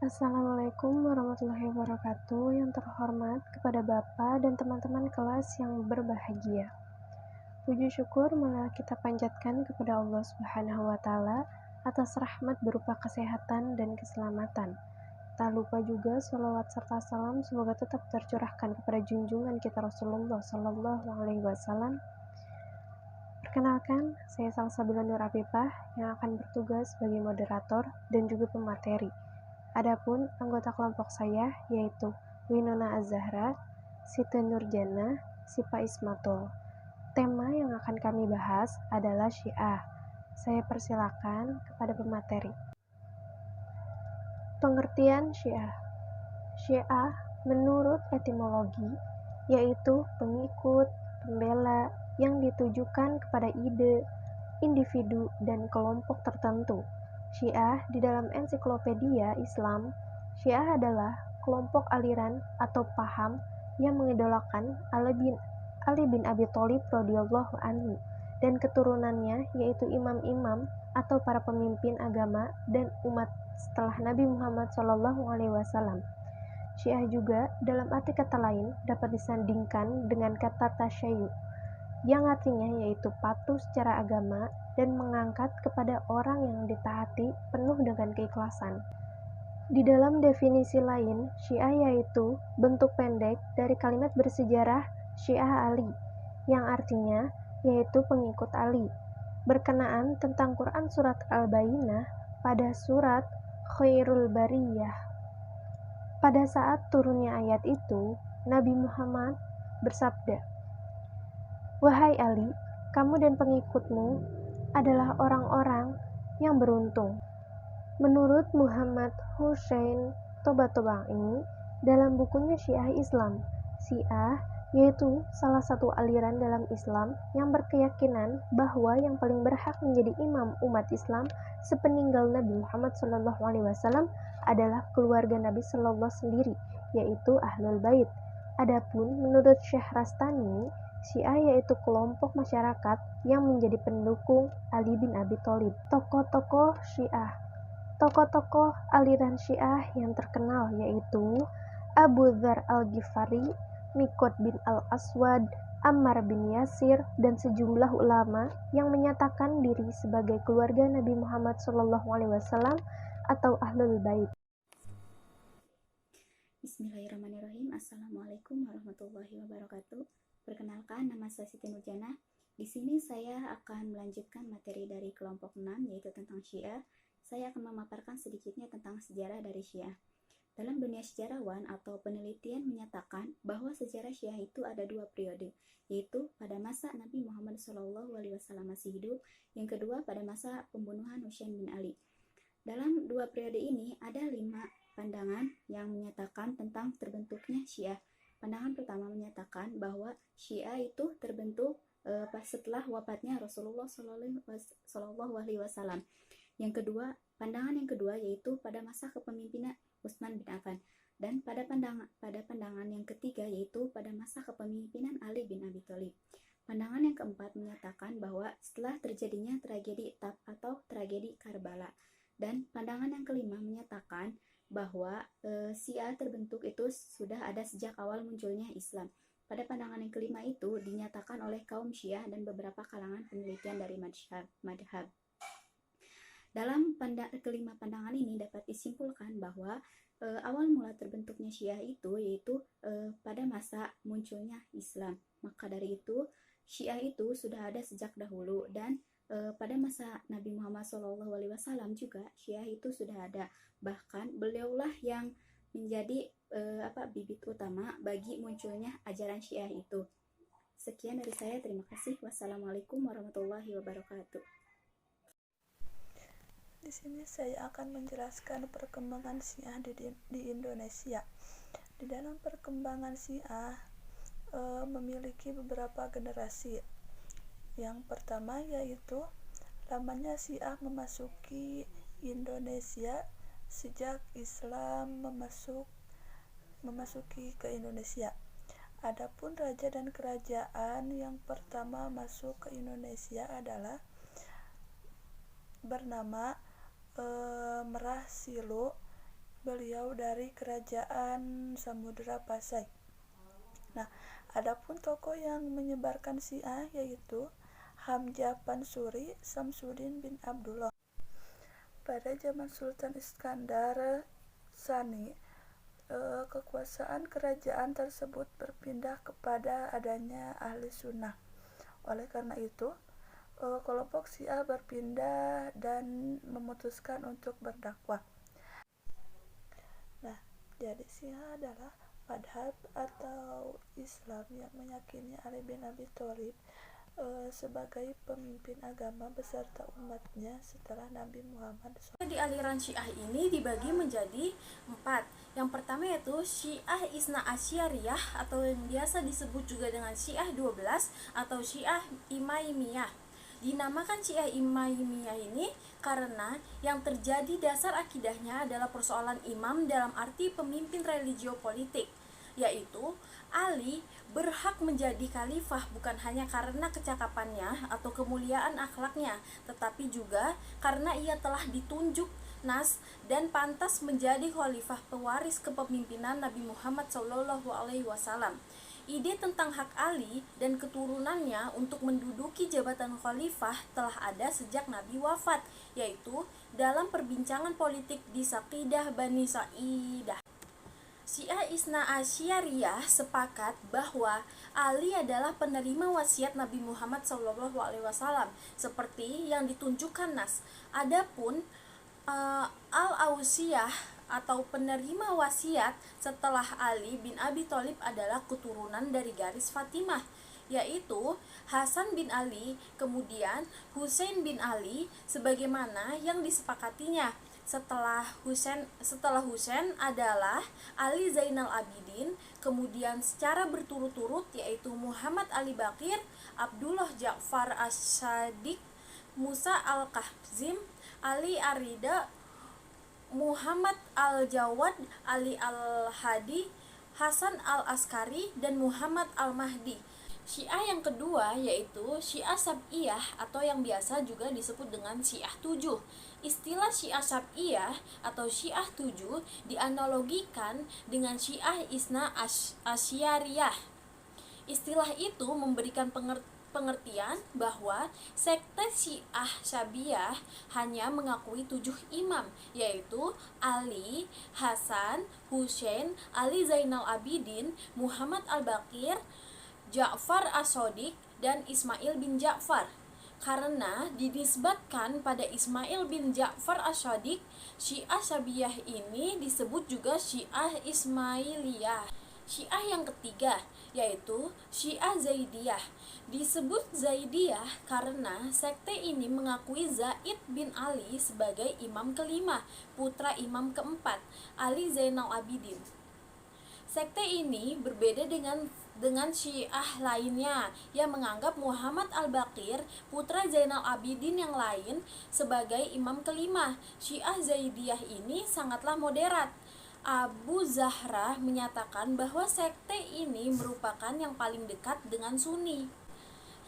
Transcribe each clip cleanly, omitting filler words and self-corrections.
Assalamualaikum warahmatullahi wabarakatuh. Yang terhormat kepada Bapak dan teman-teman kelas yang berbahagia. Puji syukur malah kita panjatkan kepada Allah Subhanahu wa Ta'ala atas rahmat berupa kesehatan dan keselamatan. Tak lupa juga sholawat serta salam semoga tetap tercurahkan kepada junjungan kita Rasulullah Sallallahu Alaihi Wasallam. Perkenalkan, saya Salsabila Nur Afifah yang akan bertugas sebagai moderator dan juga pemateri. Adapun anggota kelompok saya yaitu Winona Az-Zahra, Siti Nurjana, Sipa Ismatul. Tema yang akan kami bahas adalah Syiah. Saya persilakan kepada pemateri. Pengertian Syiah. Syiah menurut etimologi yaitu pengikut, pembela yang ditujukan kepada ide, individu, dan kelompok tertentu. Syiah di dalam ensiklopedia Islam, Syiah adalah kelompok aliran atau paham yang mengidolakan Ali bin Abi Thalib radhiyallahu anhu dan keturunannya yaitu imam-imam atau para pemimpin agama dan umat setelah Nabi Muhammad SAW. Syiah juga dalam arti kata lain dapat disandingkan dengan kata tasyayyu yang artinya yaitu patuh secara agama dan mengangkat kepada orang yang ditaati penuh dengan keikhlasan. Di dalam definisi lain, Syiah yaitu bentuk pendek dari kalimat bersejarah Syiah Ali, yang artinya yaitu pengikut Ali, berkenaan tentang Quran surat Al-Bayyinah pada surat Khairul Bariyah. Pada saat turunnya ayat itu, Nabi Muhammad bersabda, "Wahai Ali, kamu dan pengikutmu adalah orang-orang yang beruntung." Menurut Muhammad Hussein Toba-Tobang ini, dalam bukunya Syiah Islam, Syiah yaitu salah satu aliran dalam Islam yang berkeyakinan bahwa yang paling berhak menjadi imam umat Islam sepeninggal Nabi Muhammad SAW adalah keluarga Nabi SAW sendiri, yaitu Ahlul Bait. Adapun menurut Syekh Rastani, Syiah yaitu kelompok masyarakat yang menjadi pendukung Ali bin Abi Thalib. Tokoh-tokoh Syiah. Tokoh-tokoh aliran Syiah yang terkenal yaitu Abu Dzar Al-Ghifari, Miqdad bin Al-Aswad, Ammar bin Yasir, dan sejumlah ulama yang menyatakan diri sebagai keluarga Nabi Muhammad SAW atau Ahlul Bait. Bismillahirrahmanirrahim. Assalamualaikum warahmatullahi wabarakatuh. Perkenalkan, nama saya Siti Nurjana. Di sini saya akan melanjutkan materi dari kelompok 6 yaitu tentang Syiah. Saya akan memaparkan sedikitnya tentang sejarah dari Syiah. Dalam dunia sejarawan atau penelitian menyatakan bahwa sejarah Syiah itu ada dua periode, yaitu pada masa Nabi Muhammad SAW masih hidup, yang kedua pada masa pembunuhan Husain bin Ali. Dalam dua periode ini ada 5 pandangan yang menyatakan tentang terbentuknya Syiah. Pandangan pertama menyatakan bahwa Syiah itu terbentuk setelah wafatnya Rasulullah Shallallahu Alaihi Wasallam. Pandangan yang kedua yaitu pada masa kepemimpinan Utsman bin Affan, dan pada pandangan yang ketiga yaitu pada masa kepemimpinan Ali bin Abi Thalib. Pandangan yang keempat menyatakan bahwa setelah terjadinya tragedi Tab atau tragedi Karbala, dan pandangan yang kelima menyatakan bahwa Syiah terbentuk itu sudah ada sejak awal munculnya Islam. Pada pandangan yang kelima itu dinyatakan oleh kaum Syiah dan beberapa kalangan penelitian dari madhab. Dalam kelima pandangan ini dapat disimpulkan bahwa awal mula terbentuknya Syiah itu yaitu pada masa munculnya Islam. Maka dari itu Syiah itu sudah ada sejak dahulu, dan pada masa Nabi Muhammad SAW juga Syiah itu sudah ada. Bahkan beliaulah yang menjadi bibit utama bagi munculnya ajaran Syiah itu. Sekian dari saya, terima kasih. Wassalamualaikum warahmatullahi wabarakatuh. Di sini saya akan menjelaskan perkembangan Syiah di Indonesia. Di dalam perkembangan Syiah memiliki beberapa generasi. Yang pertama yaitu lamanya Syiah memasuki Indonesia sejak Islam memasuki ke Indonesia. Adapun raja dan kerajaan yang pertama masuk ke Indonesia adalah bernama Merah Silu beliau dari kerajaan Samudra Pasai. Nah, adapun tokoh yang menyebarkan Syiah yaitu Hamzah Pansuri Samsudin bin Abdullah. Pada zaman Sultan Iskandar Tsani, kekuasaan kerajaan tersebut berpindah kepada adanya ahli sunnah. Oleh karena itu, kelompok Syiah berpindah dan memutuskan untuk berdakwah. Nah, jadi Syiah adalah madhab atau Islam yang meyakini Ali bin Abi Thalib sebagai pemimpin agama beserta umatnya setelah Nabi Muhammad SAW. Di aliran Syiah ini dibagi menjadi 4. Yang pertama yaitu Syiah Isna Asyariyah atau yang biasa disebut juga dengan Syiah 12 atau Syiah Imaimiyah. Dinamakan Syiah Imaimiyah ini karena yang terjadi dasar akidahnya adalah persoalan imam dalam arti pemimpin religio-politik, yaitu Ali berhak menjadi khalifah bukan hanya karena kecakapannya atau kemuliaan akhlaknya, tetapi juga karena ia telah ditunjuk nas dan pantas menjadi khalifah pewaris kepemimpinan Nabi Muhammad SAW. Ide tentang hak Ali dan keturunannya untuk menduduki jabatan khalifah telah ada sejak Nabi wafat, yaitu dalam perbincangan politik di Saqidah Bani Sa'idah. Syiah Isna Asyariyah sepakat bahwa Ali adalah penerima wasiat Nabi Muhammad SAW seperti yang ditunjukkan nas. Adapun Al-Ausiyah atau penerima wasiat setelah Ali bin Abi Thalib adalah keturunan dari garis Fatimah, yaitu Hasan bin Ali, kemudian Husain bin Ali sebagaimana yang disepakatinya. Setelah Husain adalah Ali Zainal Abidin, kemudian secara berturut-turut yaitu Muhammad Ali Bakir, Abdullah Ja'far As-Sadiq, Musa Al-Kazim, Ali Arida, Muhammad Al-Jawad, Ali Al-Hadi, Hasan Al-Askari, dan Muhammad Al-Mahdi. Syiah yang kedua yaitu Syiah Sab'iyah atau yang biasa juga disebut dengan Syiah 7. Istilah Syiah Sab'iyah atau Syiah 7 dianalogikan dengan Syiah Isna Asyariyah. Istilah itu memberikan pengertian bahwa sekte Syiah Sab'iyah hanya mengakui 7 imam, yaitu Ali, Hasan, Husain, Ali Zainal Abidin, Muhammad Al-Bakir, Ja'far As-Sadiq, dan Ismail bin Ja'far. Karena dinisbatkan pada Ismail bin Ja'far As-Sadiq, Syiah Sab'iyah ini disebut juga Syiah Ismailiyah. Syiah yang ketiga yaitu Syiah Zaidiyah. Disebut Zaidiyah karena sekte ini mengakui Zaid bin Ali sebagai imam kelima, putra imam keempat, Ali Zainal Abidin. Sekte ini berbeda dengan Syiah lainnya yang menganggap Muhammad Al-Bakir, putra Zainal Abidin yang lain, sebagai imam kelima. Syiah Zaidiyah ini sangatlah moderat. Abu Zahra menyatakan bahwa sekte ini merupakan yang paling dekat dengan Sunni.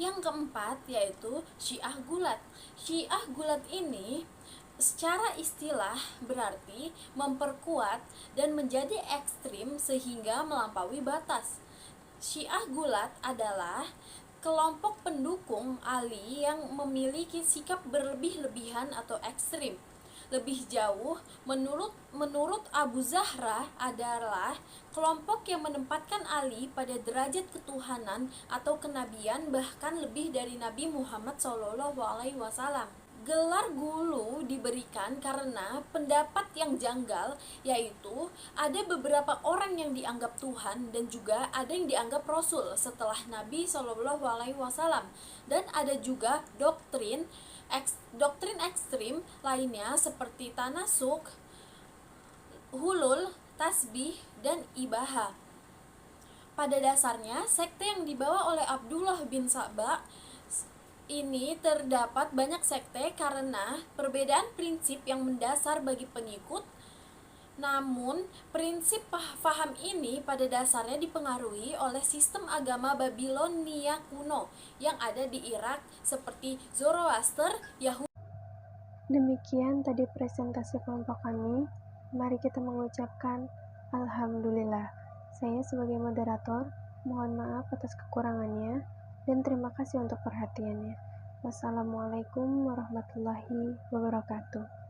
Yang keempat yaitu Syiah Gulat. Syiah Gulat ini secara istilah berarti memperkuat dan menjadi ekstrim sehingga melampaui batas. Syiah Gulat adalah kelompok pendukung Ali yang memiliki sikap berlebih-lebihan atau ekstrim. Lebih jauh, menurut Abu Zahra adalah kelompok yang menempatkan Ali pada derajat ketuhanan atau kenabian bahkan lebih dari Nabi Muhammad SAW. Gelar gulu diberikan karena pendapat yang janggal, yaitu ada beberapa orang yang dianggap Tuhan dan juga ada yang dianggap Rasul setelah Nabi SAW, dan ada juga doktrin ekstrim lainnya seperti tanasuk, hulul, tasbih, dan ibaha. Pada dasarnya, sekte yang dibawa oleh Abdullah bin Saba ini terdapat banyak sekte karena perbedaan prinsip yang mendasar bagi pengikut. Namun, prinsip paham ini pada dasarnya dipengaruhi oleh sistem agama Babilonia kuno yang ada di Irak seperti Zoroaster, Yahudi. Demikian tadi presentasi kelompok kami. mari kita mengucapkan Alhamdulillah. Saya sebagai moderator, mohon maaf atas kekurangannya dan terima kasih untuk perhatiannya. Wassalamualaikum warahmatullahi wabarakatuh.